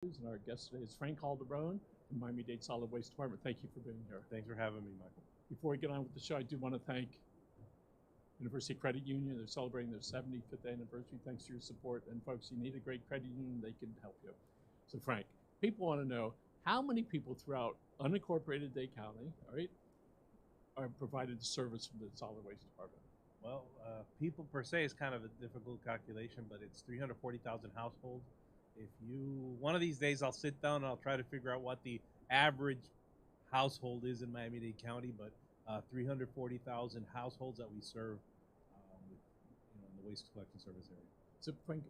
And our guest today is Frank Calderon from Miami-Dade Solid Waste Department. Thank you for being here. Thanks for having me, Michael. Before we get on with the show, I do want to thank University Credit Union. They're celebrating their 75th anniversary. Thanks for your support. And folks, you need a great credit union, they can help you. So Frank, people want to know how many people throughout unincorporated Dade County, all right, are provided service from the Solid Waste Department? Well, people per se is kind of a difficult calculation, but it's 340,000 households. If you, one of these days I'll sit down and I'll try to figure out what the average household is in Miami-Dade County, but 340,000 households that we serve with, in the waste collection service area. So Frank,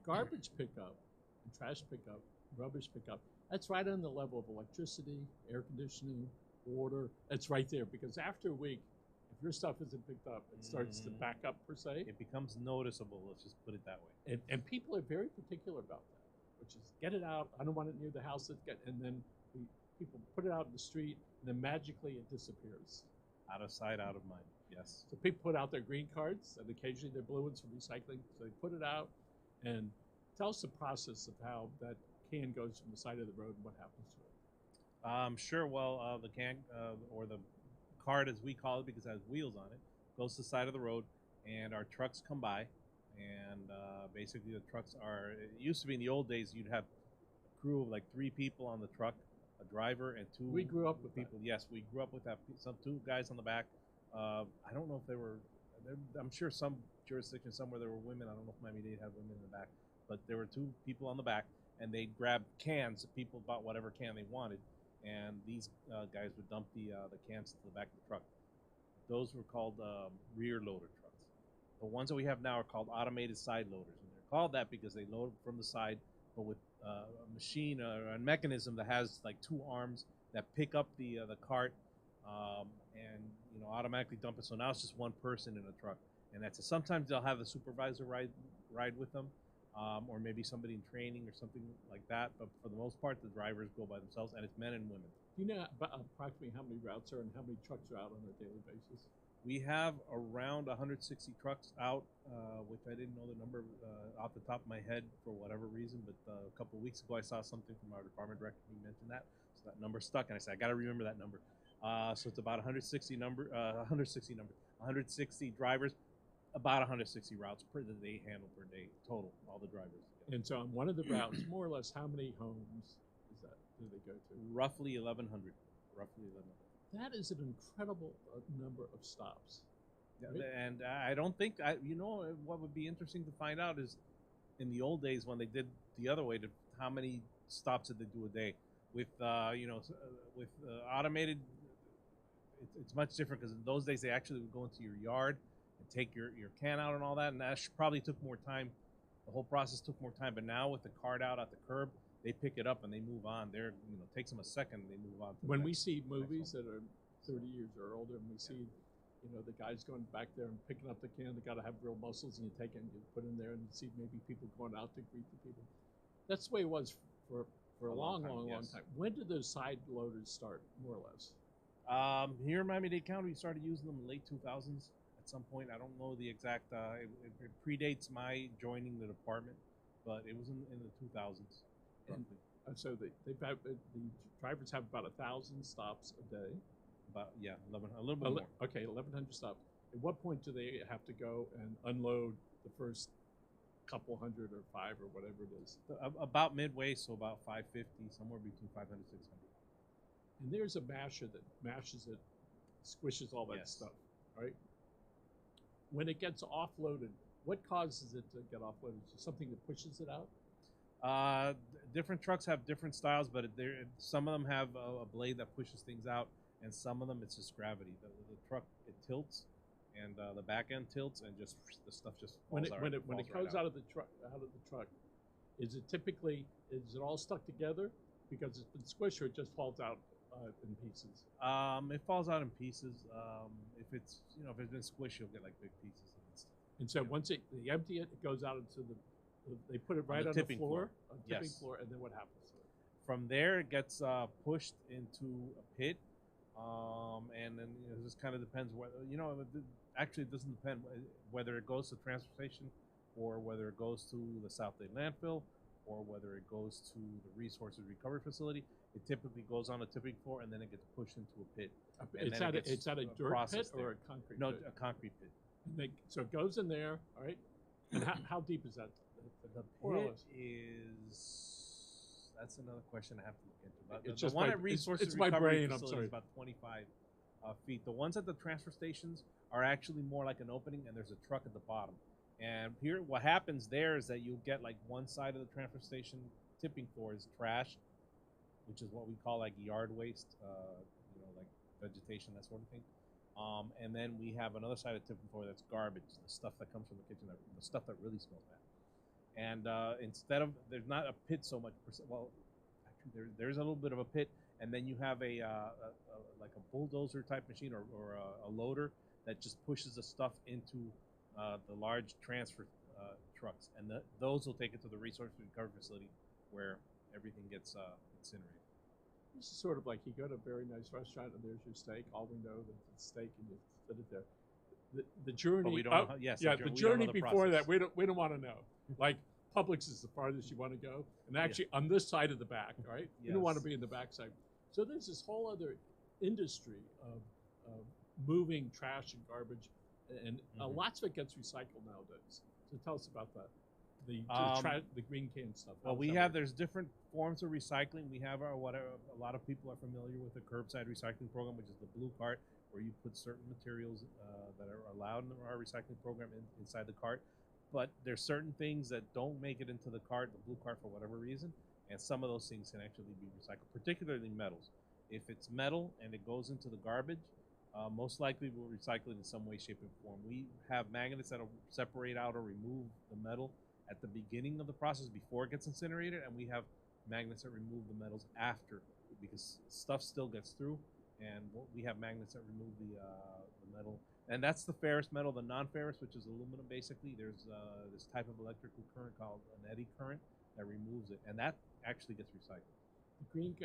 garbage pickup and trash pickup, rubbish pickup, that's right on the level of electricity, air conditioning, water. It's right there because after a week, if your stuff isn't picked up, it starts to back up per se. It becomes noticeable, let's just put it that way. And people are very particular about that, which is get it out. I don't want it near the house. And then people put it out in the street, and then magically it disappears. Out of sight, out of mind, yes. So people put out their green cards, and occasionally their blue ones for recycling. So they put it out, and tell us the process of how that can goes from the side of the road and what happens to it. Sure, well, the can, or the cart as we call it because it has wheels on it, goes to the side of the road, and our trucks come by, and basically the trucks are, it used to be in the old days you'd have a crew of like 3 people on the truck, a driver and 2 We grew up with people. that. Yes, we grew up with that. Some 2 guys on the back. I don't know if they were, I'm sure some jurisdictions somewhere there were women. I don't know if Miami-Dade had women in the back, but there were 2 people on the back, and they'd grab cans. People bought whatever can they wanted, and these guys would dump the cans to the back of the truck. Those were called rear loader trucks. The ones that we have now are called automated side loaders, and they're called that because they load from the side, but with a machine or a mechanism that has like 2 arms that pick up the cart and automatically dump it. So now it's just 1 person in a truck, and that's it. Sometimes they'll have a supervisor ride with them. Or maybe somebody in training or something like that. But for the most part, the drivers go by themselves, and it's men and women. Do you know approximately how many routes are and how many trucks are out on a daily basis? We have around 160 trucks out, which I didn't know the number off the top of my head for whatever reason. But a couple of weeks ago, I saw something from our department director. He mentioned that, so that number stuck, and I said I got to remember that number. So it's about 160 drivers. About 160 routes per day handled per day total, all the drivers. And so on one of the routes, more or less, how many homes is that do they go to? Roughly 1,100. Roughly 1,100. That is an incredible number of stops. Yeah, right? and I don't think what would be interesting to find out is in the old days when they did the other way, how many stops did they do a day? With automated, it's much different because in those days they actually would go into your yard and take your can out and all that, and that probably took more time. The whole process took more time, but now with the cart out at the curb, they pick it up and they move on. Takes them a second, they move on. To When we see movies that are 30 years or older, and we see, the guys going back there and picking up the can, they got to have real muscles, and you take it and you put it in there, and you see maybe people going out to greet the people. That's the way it was for a long time. When did those side loaders start, more or less? Here in Miami-Dade County, we started using them in the late 2000s. At some point, I don't know the exact. It predates my joining the department, but it was in the 2000s. And so the drivers have about 1,000 stops a day. About 11, a little bit more. Okay, 1,100 stops. At what point do they have to go and unload the first couple hundred or 5 or whatever it is? About midway, so about 550, somewhere between 500 and 600. And there's a masher that mashes it, squishes all that stuff, right? When it gets offloaded, what causes it to get offloaded? Is there something that pushes it out? Different trucks have different styles, but some of them have a blade that pushes things out, and some of them it's just gravity. The truck, it tilts, and the back end tilts, and just the stuff just falls when it comes out of the truck, is it all stuck together because it's been squished, or it just falls out in pieces? It falls out in pieces. If it's been squished, you'll get like big pieces. And so once they empty it, it goes out into they put it right on the floor, tipping floor, and then what happens to it? From there, it gets pushed into a pit, and then it just kind of depends whether actually it doesn't depend whether it goes to transportation or whether it goes to the South Dade landfill or whether it goes to the resources recovery facility, it typically goes on a tipping floor and then it gets pushed into a pit. And then it It's gets at a dirt pit processed or there. a concrete No, pit? a concrete pit. So it goes in there, all right? And how deep is that? The More or pit less. that's another question I have to look into. But It's the just one my- at resources it's my recovery brain, I'm facility sorry. is about 25 feet. The ones at the transfer stations are actually more like an opening, and there's a truck at the bottom. And here, what happens there is that you'll get like one side of the transfer station tipping floor is trash, which is what we call like yard waste, like vegetation, that sort of thing. And then we have another side of the tipping floor that's garbage, the stuff that comes from the kitchen, the stuff that really smells bad. And instead of, there's not a pit so much, well, actually there's a little bit of a pit, and then you have a like a bulldozer type machine or a loader that just pushes the stuff into the large transfer trucks, and those will take it to the resource recovery facility where everything gets incinerated. This is sort of like you go to a very nice restaurant and there's your steak. All we know that it's steak and you sit it there. The journey. But we don't know how, yes, yeah, the the we don't know journey the before process. that we don't want to know. Like Publix is the farthest you want to go, and actually on this side of the back, right? You don't want to Yes. be in the back side. So there's this whole other industry of moving trash and garbage, and lots of it gets recycled nowadays. So tell us about that. The green can stuff. Well, there's different forms of recycling. We have a lot of people are familiar with the curbside recycling program, which is the blue cart, where you put certain materials that are allowed in our recycling program inside the cart. But there's certain things that don't make it into the cart, the blue cart, for whatever reason, and some of those things can actually be recycled, particularly metals. If it's metal and it goes into the garbage, most likely we'll recycle it in some way, shape, and form. We have magnets that'll separate out or remove the metal at the beginning of the process before it gets incinerated, and we have magnets that remove the metals after, because stuff still gets through, and we have magnets that remove the metal. And that's the ferrous metal. The non-ferrous, which is aluminum, basically, there's this type of electrical current called an eddy current that removes it, and that actually gets recycled. The green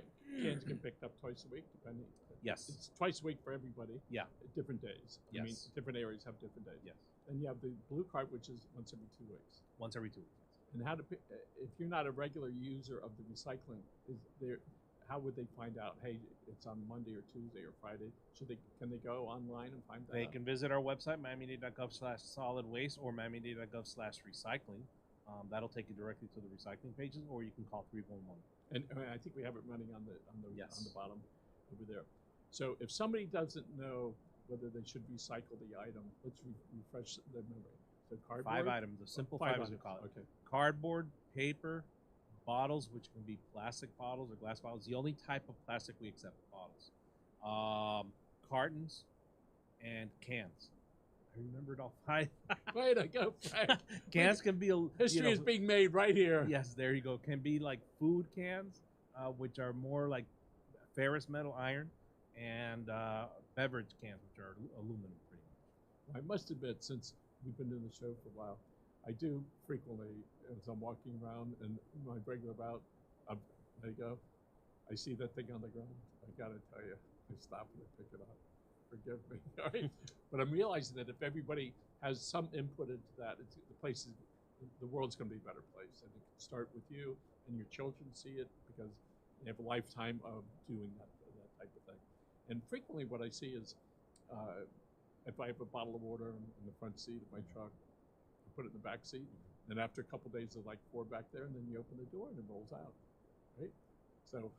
cans get picked up twice a week, depending. Yes. It's twice a week for everybody. Yeah. At different days. Yes. I mean, different areas have different days. Yes. And you have the blue card, which is once every 2 weeks. Once every 2 weeks. And if you're not a regular user of the recycling, how would they find out? Hey, it's on Monday or Tuesday or Friday. Can they go online and find that? They can visit our website, miami-dade.gov/solid waste or miami-dade.gov/recycling. That'll take you directly to the recycling pages, or you can call 311. And I think we have it running on the Yes. bottom over there. So if somebody doesn't know whether they should recycle the item, let's refresh their memory. So cardboard. 5 items, the simple 5 as we call it. Okay. Cardboard, paper, bottles, which can be plastic bottles or glass bottles. The only type of plastic we accept bottles. Cartons and cans. I remembered all 5. Way to go, Frank. Cans can be History is being made right here. Yes, there you go. Can be like food cans, which are more like ferrous metal iron, and beverage cans, which are aluminum, pretty much. I must admit, since we've been doing the show for a while, I do frequently, as I'm walking around in my regular route, there you go, I see that thing on the ground. I gotta tell you, I stop and I pick it up. Forgive me, all right? But I'm realizing that if everybody has some input into that, the world's gonna be a better place. And it can start with you, and your children see it, because they have a lifetime of doing that type of thing. And frequently what I see is, if I have a bottle of water in the front seat of my truck, I put it in the back seat, and after a couple days there's like 4 back there, and then you open the door and it rolls out, right? So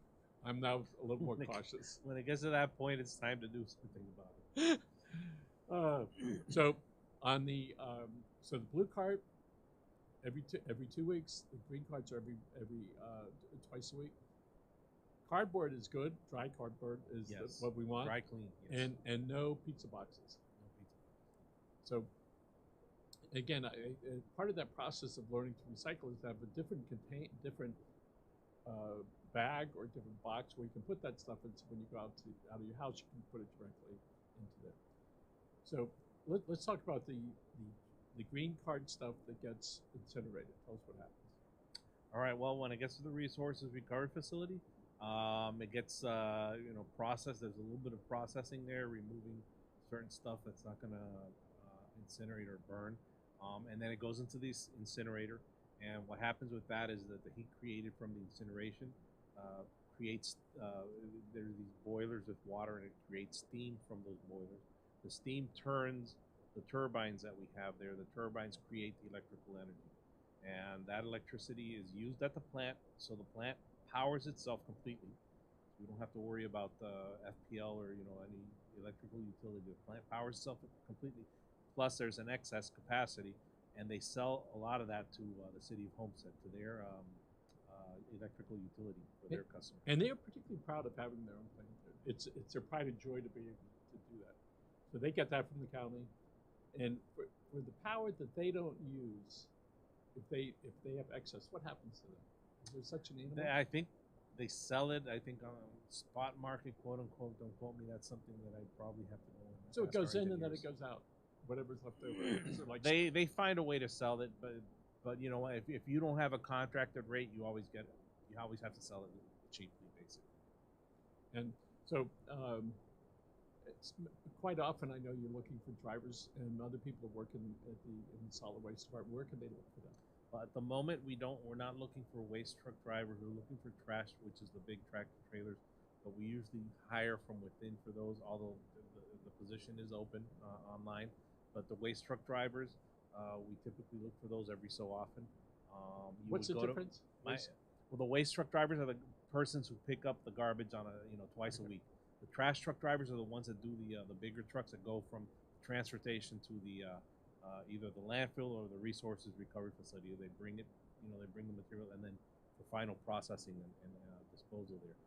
I'm now a little more cautious. When it gets to that point, it's time to do something about it. So on the the blue cart every 2 weeks, the green carts are every twice a week. Cardboard is good. Dry cardboard is what we want. Dry clean. Yes. And no pizza boxes. No pizza. So again, part of that process of learning to recycle is to have a different bag or different box where you can put that stuff in. So when you go out of your house, you can put it directly into there. So let's talk about the green card stuff that gets incinerated. Tell us what happens. All right. Well, when it gets to the resources recovery facility, it gets processed. There's a little bit of processing there, removing certain stuff that's not going to incinerate or burn, and then it goes into the incinerator. And what happens with that is that the heat created from the incineration creates, there's these boilers with water, and it creates steam from those boilers. The steam turns the turbines that we have there. The turbines create the electrical energy, and that electricity is used at the plant, so the plant powers itself completely. We don't have to worry about FPL or any electrical utility. The plant powers itself completely. Plus, there's an excess capacity, and they sell a lot of that to the city of Homestead, to their electrical utility for their customers. And they are particularly proud of having their own plant. It's their pride and joy to be able to do that. So they get that from the county, and for the power that they don't use, if they have excess, what happens to them? Is there such an animal? I think they sell it. I think on spot market, quote unquote. Don't quote me. That's something that I probably have to go. So it goes in and then it goes out. Whatever's left over. Like they find a way to sell it, but you know, if you don't have a contracted rate, you always have to sell it cheaply, basically. And so it's quite often I know you're looking for drivers and other people working in the solid waste department. Where can they look for them? At the moment, we're not looking for waste truck drivers. We're looking for trash, which is the big tractor trailers. But we usually hire from within for those, although the position is open online. But the waste truck drivers, we typically look for those every so often. What's the difference? The waste truck drivers are the persons who pick up the garbage on twice a week. The trash truck drivers are the ones that do the bigger trucks that go from transportation to the either the landfill or the resources recovery facility. They bring it, they bring the material, and then for final processing and disposal there.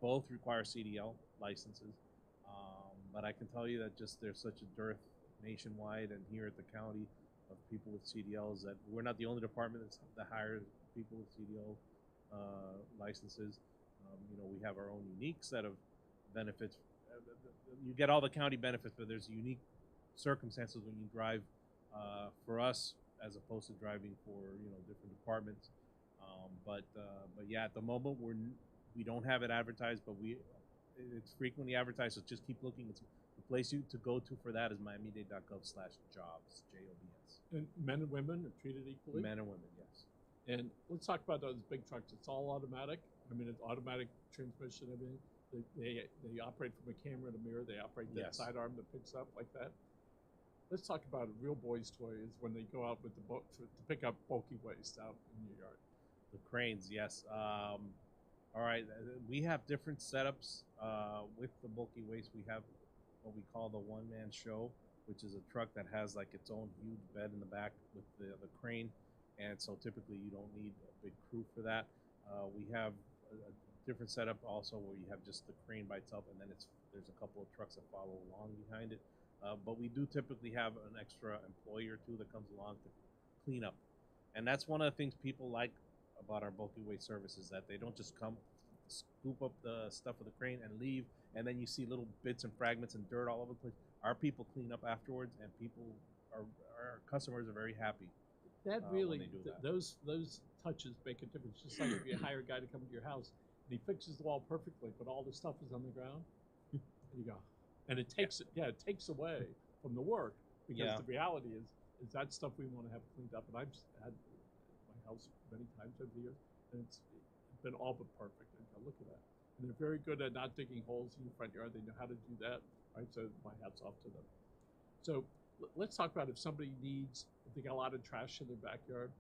Both require CDL licenses, but I can tell you that just there's such a dearth nationwide and here at the county of people with CDLs that we're not the only department that hires people with CDL licenses. We have our own unique set of benefits. You get all the county benefits, but there's unique circumstances when you drive for us as opposed to driving for different departments. But yeah, at the moment we don't have it advertised, but it's frequently advertised. So just keep looking. It's the place to go to for that is miamidade.gov/jobs, JOBS. And men and women are treated equally. Men and women, yes. And let's talk about those big trucks. It's all automatic. I mean, it's automatic transmission, everything. They operate from a camera and a mirror. They operate that sidearm that picks up like that. Let's talk about a real boy's toy is when they go out with the boat to pick up bulky waste out in your yard. The cranes, yes. All right, we have different setups with the bulky waste. We have what we call the one-man show, which is a truck that has like its own huge bed in the back with the crane, and so typically you don't need a big crew for that. We have a different setup also where you have just the crane by itself, and then there's a couple of trucks that follow along behind it. But we do typically have an extra employee or two that comes along to clean up, and that's one of the things people like about our bulky waste services, that they don't just come, scoop up the stuff with the crane and leave, and then you see little bits and fragments and dirt all over the place. Our people clean up afterwards, and our customers are very happy. That really, when they do that. Those touches make a difference. Just like if you hire a guy to come to your house and he fixes the wall perfectly, but all the stuff is on the ground, there you go. And it takes it takes away from the work, because the reality is that stuff we want to have cleaned up. And I've had my house many times over the years, and it's been all but perfect. And go, look at that. And they're very good at not digging holes in your front yard. They know how to do that, right? So my hat's off to them. So let's talk about if somebody if they got a lot of trash in their backyard,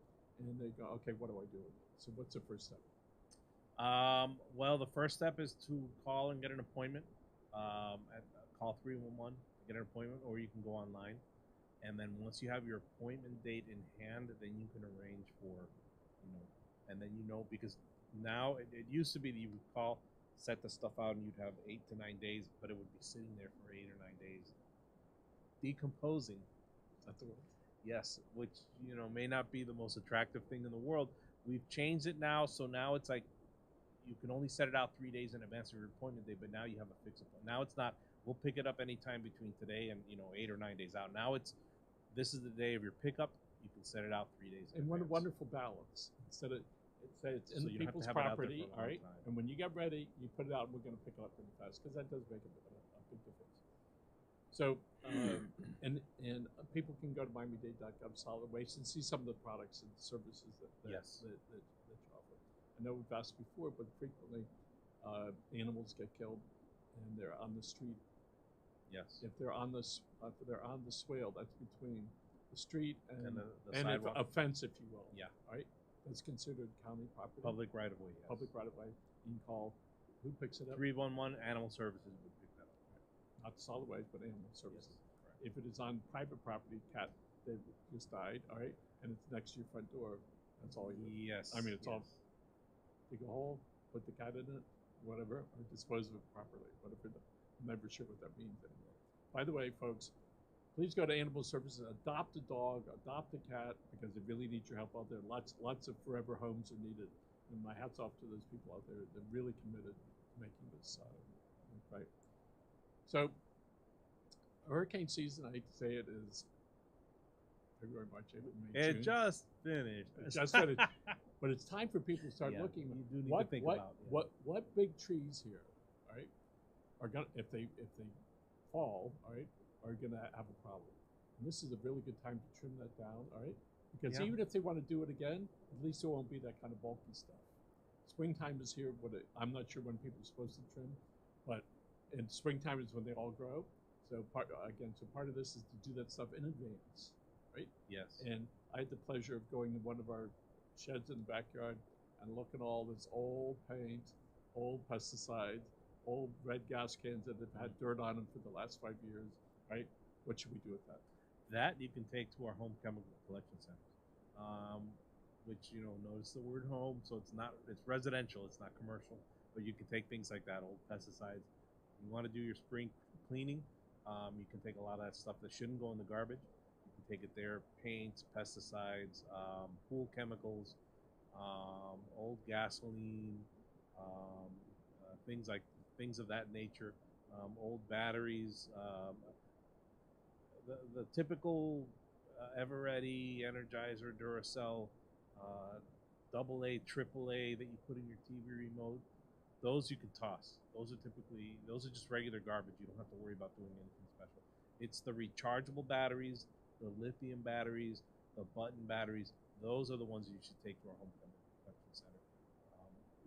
and they go, okay, what do I do with it? So what's the first step? Well, the first step is to call and get an appointment. Call 311 to get an appointment, or you can go online. And then once you have your appointment date in hand, then you can arrange for, and then because now it used to be that you would call, set the stuff out, and you'd have 8 to 9 days, but it would be sitting there for 8 or 9 days, decomposing. Is that the word? Yes, which may not be the most attractive thing in the world. We've changed it now, so now it's like you can only set it out 3 days in advance of your appointment date, but now you have a fixed appointment. Now it's not, we'll pick it up anytime between today and 8 or 9 days out. Now this is the day of your pickup. You can set it out 3 days in advance. What a wonderful balance. Instead of it's in the people's property, all right? And when you get ready, you put it out, and we're going to pick it up really fast, because that does make a big difference. So, and people can go to miami-dade.gov solid waste and see some of the products and services that Yes. that you offer. I know we've asked before, but frequently animals get killed and they're on the street. Yes. If they're on the swale, that's between the street and the sidewalk. a fence, if you will. Yeah. Right. That's considered county property. Public right of way. Yes. Public right of way. You can call. Who picks it up? 311 Animal Services would pick that up. Not solid waste, but animal services. Yes, If it is on private property, cat that just died, all right, and it's next to your front door, that's all you do. Yes. I mean, it's all yes. dig a hole, put the cat in it, whatever, or dispose of it properly, whatever. I'm never sure what that means anymore. By the way, folks, please go to Animal Services, adopt a dog, adopt a cat, because they really need your help out there. Lots of forever homes are needed. And my hat's off to those people out there. They're really committed to making this right. So, hurricane season, I hate to say it, is February, March, April, May, June. It just finished. It just finished. But it's time for people to start Yeah, looking. you do need to think about what big trees here, all right, are gonna if they fall, all right, are gonna have a problem. And this is a really good time to trim that down, all right, because Yeah. even if they want to do it again, at least there won't be that kind of bulky stuff. Springtime is here. I'm not sure when people are supposed to trim, but in springtime is when they all grow. So part of this is to do that stuff in advance, right? Yes. And I had the pleasure of going to one of our sheds in the backyard and looking at all this old paint, old pesticides, old red gas cans that have had dirt on them for the last 5 years, right? What should we do with that? That you can take to our home chemical collection centers, which, notice the word home, so it's residential, it's not commercial, but you can take things like that, old pesticides. You want to do your spring cleaning, you can take a lot of that stuff that shouldn't go in the garbage. You can take it there, paints, pesticides, pool chemicals, old gasoline, things of that nature, old batteries, the typical Eveready, Energizer, Duracell, AA, AAA that you put in your TV remote, those you can toss. Those are just regular garbage. You don't have to worry about doing anything special. It's the rechargeable batteries, the lithium batteries, the button batteries. Those are the ones you should take to our home chemical collection center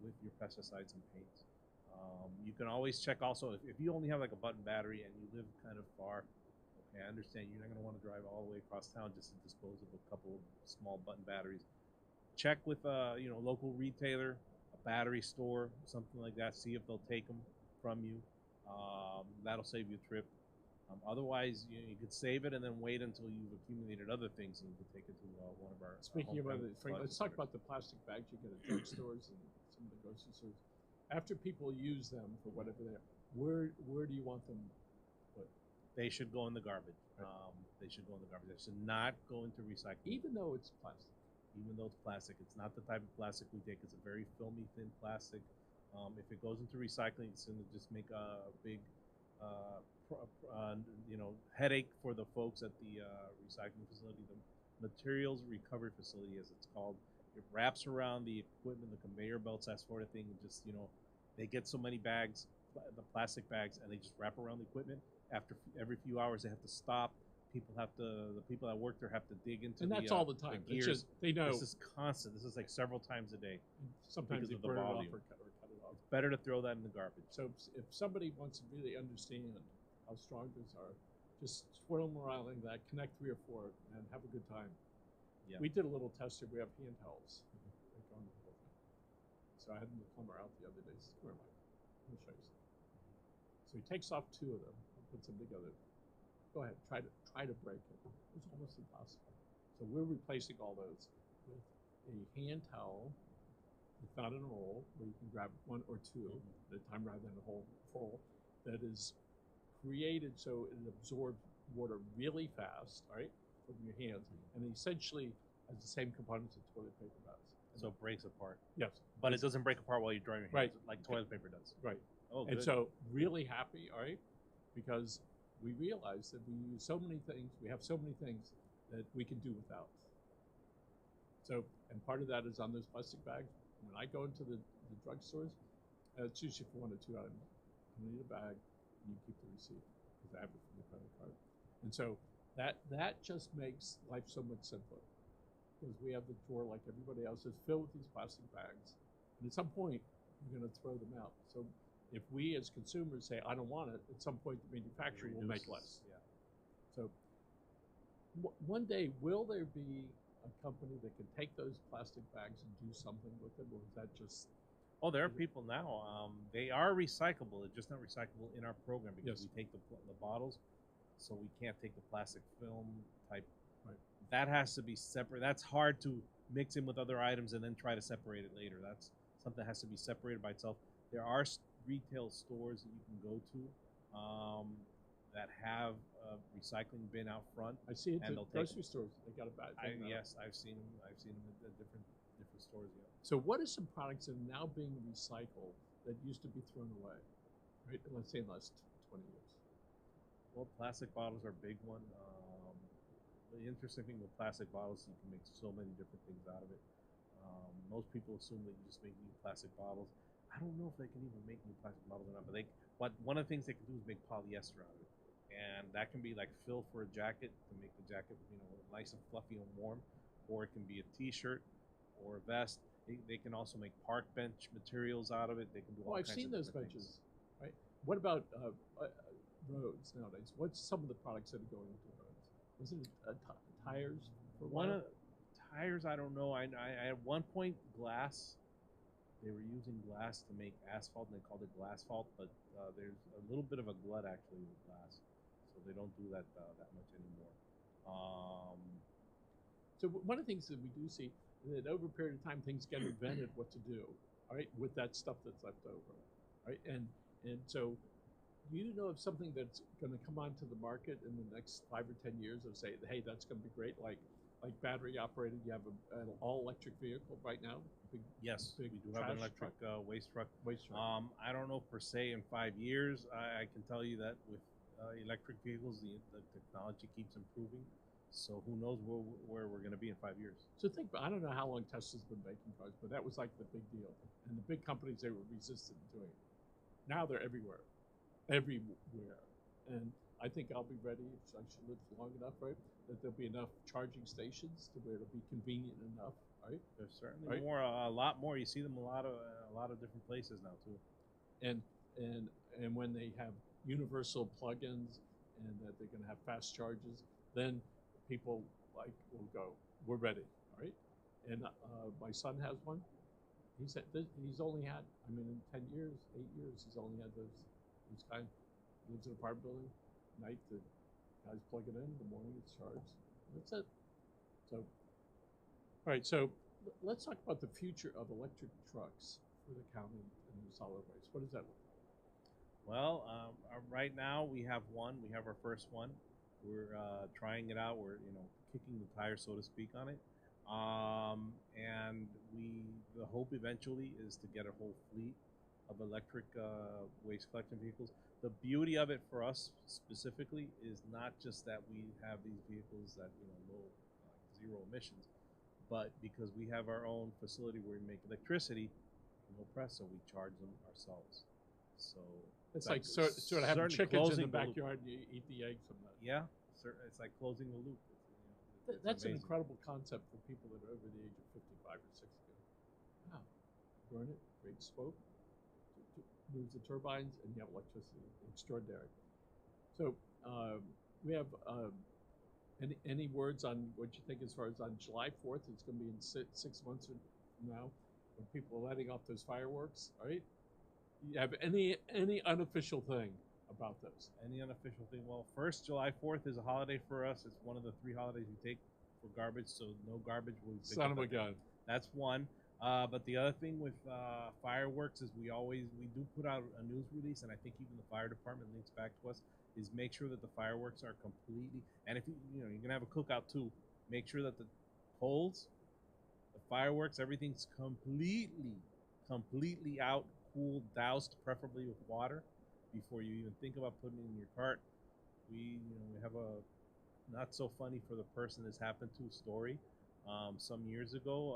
with your pesticides and paints. You can always check also if you only have like a button battery and you live kind of far. Okay, I understand you're not going to want to drive all the way across town just to dispose of a couple of small button batteries. Check with a local retailer, a battery store, something like that. See if they'll take them from you. That'll save you a trip. Otherwise, you could save it and then wait until you've accumulated other things and you can take it to one of our. Speaking of other things, let's talk about the plastic bags you get at drugstores and some of the grocery stores. After people use them for whatever they are, where do you want them put? They should go in the garbage. Right. They should go in the garbage. They should not go into recycling. Even though it's plastic. Even though it's plastic, it's not the type of plastic we take. It's a very filmy, thin plastic. If it goes into recycling, it's going to just make a big, headache for the folks at the recycling facility. The materials recovery facility, as it's called, it wraps around the equipment, the conveyor belts, that sort of thing. And just they get so many bags, the plastic bags, and they just wrap around the equipment. After every few hours, they have to stop. The people that work there have to dig into and that's all the time. The gears. It's just, they know. This is constant. This is like several times a day. Sometimes they because of the burn it off volume. or cut it off. It's better to throw that in the garbage. So if somebody wants to really understand how strong these are, just swirl them around like that, connect 3 or 4, and have a good time. Yeah. We did a little test here. We have hand towels. They go on the whole thing. So I had the plumber out the other day. He says, "Where am I? Let me show you something." So he takes off 2 of them and puts them together. Go ahead, try to break it. It's almost impossible. So we're replacing all those with a hand towel. It's not in a roll where you can grab 1 or 2 at a time rather than a whole full. That is created so it absorbs water really fast, all right, from your hands, and essentially has the same components that toilet paper does. So it breaks apart. Yes, But it doesn't break apart while you're drying your hands, like toilet paper does. right. Oh, good. And so really happy, all right, because we realize that we use so many things, we have so many things that we can do without. So, and part of that is on those plastic bags. When I go into the drugstores, it's usually for 1 or 2 items. I need a bag, and you keep the receipt. Because because I have it from the credit card. And so that just makes life so much simpler, because we have the drawer like everybody else is filled with these plastic bags, and at some point we're going to throw them out. So if we as consumers say I don't want it, at some point the manufacturer will make less. Yeah. So one day, will there be a company that can take those plastic bags and do something with them, or is that just? Oh, there are people now. They are recyclable. It's just not recyclable in our program because Yes. we take the bottles, so we can't take the plastic film type. Right. That has to be separate. That's hard to mix in with other items and then try to separate it later. That's something that has to be separated by itself. There are retail stores that you can go to that have a recycling bin out front. I see it and at they'll take grocery stores. They got a bag. Yes, I've seen them. I've seen them at different stores. Yeah. So what are some products that are now being recycled that used to be thrown away? Right, let's say in the last 20 years. Well, plastic bottles are a big one. The interesting thing with plastic bottles, you can make so many different things out of it. Most people assume that you just make new plastic bottles. I don't know if they can even make new plastic bottles or not, but one of the things they can do is make polyester out of it, and that can be like fill for a jacket to make the jacket, nice and fluffy and warm, or it can be a T-shirt or a vest. They can also make park bench materials out of it. They can do all I've kinds seen of those different benches. things. Right. What about roads nowadays? What's some of the products that are going into roads? Was it tires? For a while? Tires, I don't know. I at one point glass. They were using glass to make asphalt, and they called it glassphalt. But there's a little bit of a glut actually with glass, so they don't do that much anymore. So one of the things that we do see is that over a period of time, things get invented what to do, all right, with that stuff that's left over, right? And so you know of something that's going to come onto the market in the next 5 or 10 years of say, hey, that's going to be great, like battery operated. You have an all electric vehicle right now. Yes, big we do have an electric waste truck. I don't know per se in 5 years. I can tell you that with electric vehicles, the technology keeps improving. So who knows where we're going to be in 5 years. So I don't know how long Tesla's been making cars, but that was like the big deal. And the big companies, they were resistant to doing it. Now they're everywhere. And I think I'll be ready, if I should live long enough, right, that there'll be enough charging stations to where it'll be convenient enough, right? There's certainly a lot more. You see them a lot of different places now too. And when they have universal plugins and that they're going to have fast charges, then people will go, we're ready, all right? And my son has one. He said he's only had, in 10 years, 8 years, he's only had those kind. Lives in an apartment building. Night the guys plug it in the morning it's charged. That's it. So, all right. So let's talk about the future of electric trucks for the county and the solid waste. What does that look like? Well, right now we have one. We have our first one. We're trying it out. We're kicking the tires, so to speak, on it. And the hope eventually is to get a whole fleet of electric waste collection vehicles. The beauty of it for us specifically is not just that we have these vehicles that low zero emissions, but because we have our own facility where we make electricity, no press, so we charge them ourselves. So it's like sort of having chickens in the backyard and you eat the eggs from that. Yeah, it's like closing the loop. That's an incredible concept for people that are over the age of 55 or 60. Wow, burn it, great smoke. Moves the turbines, and you have electricity. Extraordinary. So we have any words on what you think as far as on July 4th? It's going to be in 6 months from now when people are letting off those fireworks. All right. You have any unofficial thing about this? Any unofficial thing? Well, first, July 4th is a holiday for us. It's one of the 3 holidays we take for garbage, so no garbage will be picked up. Son of a gun. That's one. But the other thing with fireworks is we do put out a news release, and I think even the fire department links back to us, is make sure that the fireworks are completely, and if you're gonna have a cookout too, make sure that the poles, the fireworks, everything's completely out, cooled, doused, preferably with water, before you even think about putting it in your cart. We have a not so funny for the person this happened to story. Some years ago,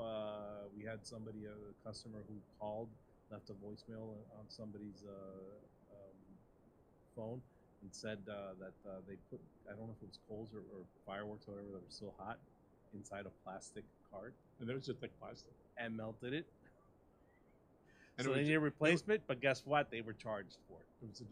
we had a customer who called, left a voicemail on somebody's phone. and said that they put, I don't know if it was coals or fireworks or whatever that were still hot inside a plastic cart And those are thick plastic. and melted it. And So it they was- need a replacement, but guess what? They were charged for it. It was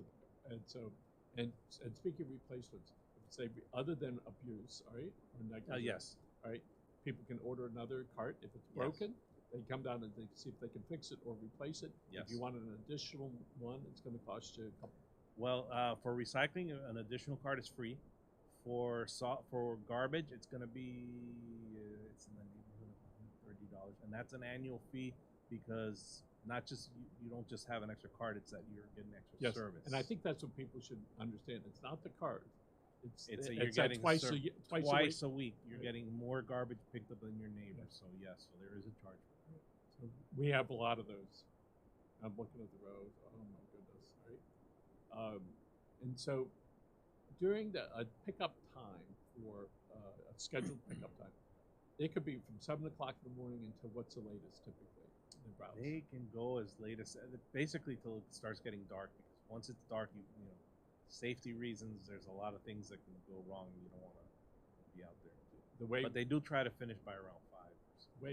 and so, and speaking of replacements, say other than abuse, all right, or negligence, Yes. all right, people can order another cart if it's Yes. broken. They come down and they see if they can fix it or replace it. Yes. If you want an additional one, it's going to cost you a couple. Well, for recycling, an additional cart is free. For garbage, it's going to be it's in the neighborhood of $30, and that's an annual fee because not just you don't just have an extra cart; it's that you're getting extra service. And I think that's what people should understand. It's not the cart. You're that getting twice a week. You're getting more garbage picked up than your neighbor. So yes, so there is a charge. So we have a lot of those. I'm looking at the road. Oh my goodness, right? And so during the pickup time for a scheduled pickup time, it could be from 7 o'clock in the morning until what's the latest typically in the routes? They can go as late as basically till it starts getting dark because once it's dark, you know, safety reasons. There's a lot of things that can go wrong. You don't want to be out there. But they do try to finish by around 5.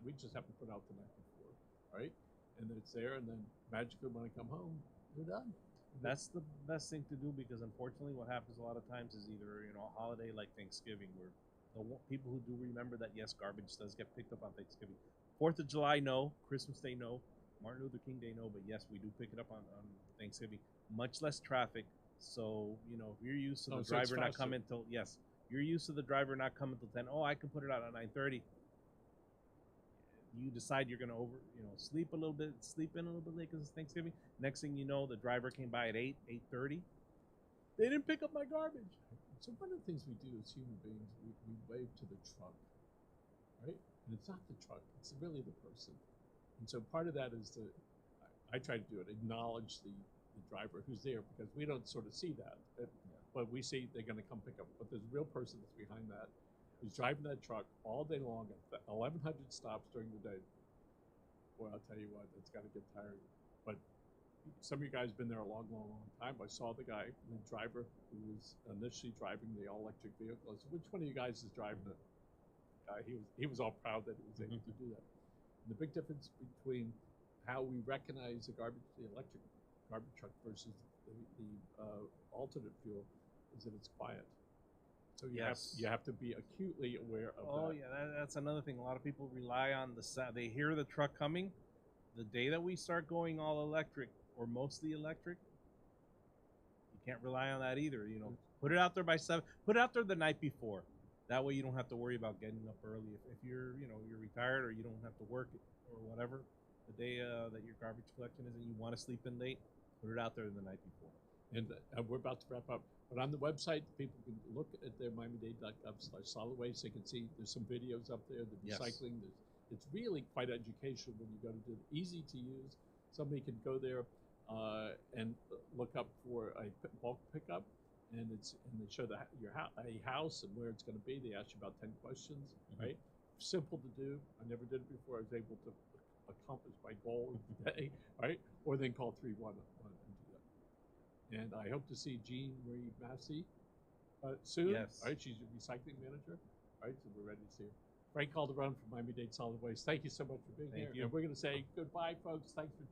We just haven't put out the night before, right? And then it's there, and then magically when I come home, we're done. That's the best thing to do because unfortunately, what happens a lot of times is either a holiday like Thanksgiving, where people who do remember that yes, garbage does get picked up on Thanksgiving. 4th of July, no. Christmas Day, no. Martin Luther King Day, no. But yes, we do pick it up on Thanksgiving. Much less traffic, so if you're used to the driver not coming till you're used to the driver not coming till 10. Oh, I can put it out at 9:30. You decide you're gonna sleep in a little bit late because it's Thanksgiving. Next thing you know, the driver came by at 8:30. They didn't pick up my garbage. So one of the things we do as human beings, we wave to the truck, right? And it's not the truck; it's really the person. And so part of that is I try to do it, acknowledge the driver who's there because we don't sort of see that, but we see they're going to come pick up. But there's a real person that's behind that, who's driving that truck all day long, 1,100 stops during the day. Boy, I'll tell you what, it's got to get tiring. But some of you guys have been there a long, long, long time. I saw the guy, the driver, who was initially driving the all-electric vehicle. I said, which one of you guys is driving it? He was all proud that he was able to do that. And the big difference between how we recognize the electric garbage truck versus the alternate fuel is that it's quiet. So you have to be acutely aware of that. Oh yeah, that's another thing. A lot of people rely on the sound. They hear the truck coming. The day that we start going all electric or mostly electric, you can't rely on that either. Put it out there by 7. Put it out there the night before. That way you don't have to worry about getting up early. If you're you're retired or you don't have to work or whatever, the day that your garbage collection is and you want to sleep in late, put it out there the night before. And we're about to wrap up. But on the website, people can look at their miamidade.gov/solid waste. They can see there's some videos up there, the recycling. It's really quite educational when you go to do it. Easy to use. Somebody can go there and look up for a bulk pickup, and they show a house and where it's going to be. They ask you about 10 questions, right? Simple to do. I never did it before. I was able to accomplish my goal of the day, right? Or then call 311 and do that. And I hope to see Jean Marie Massey soon. Yes. Right? She's your recycling manager. Right? So we're ready to see her. Frank Calderon from Miami-Dade Solid Waste. Thank you so much for being here. Thank you. And we're going to say goodbye, folks. Thanks for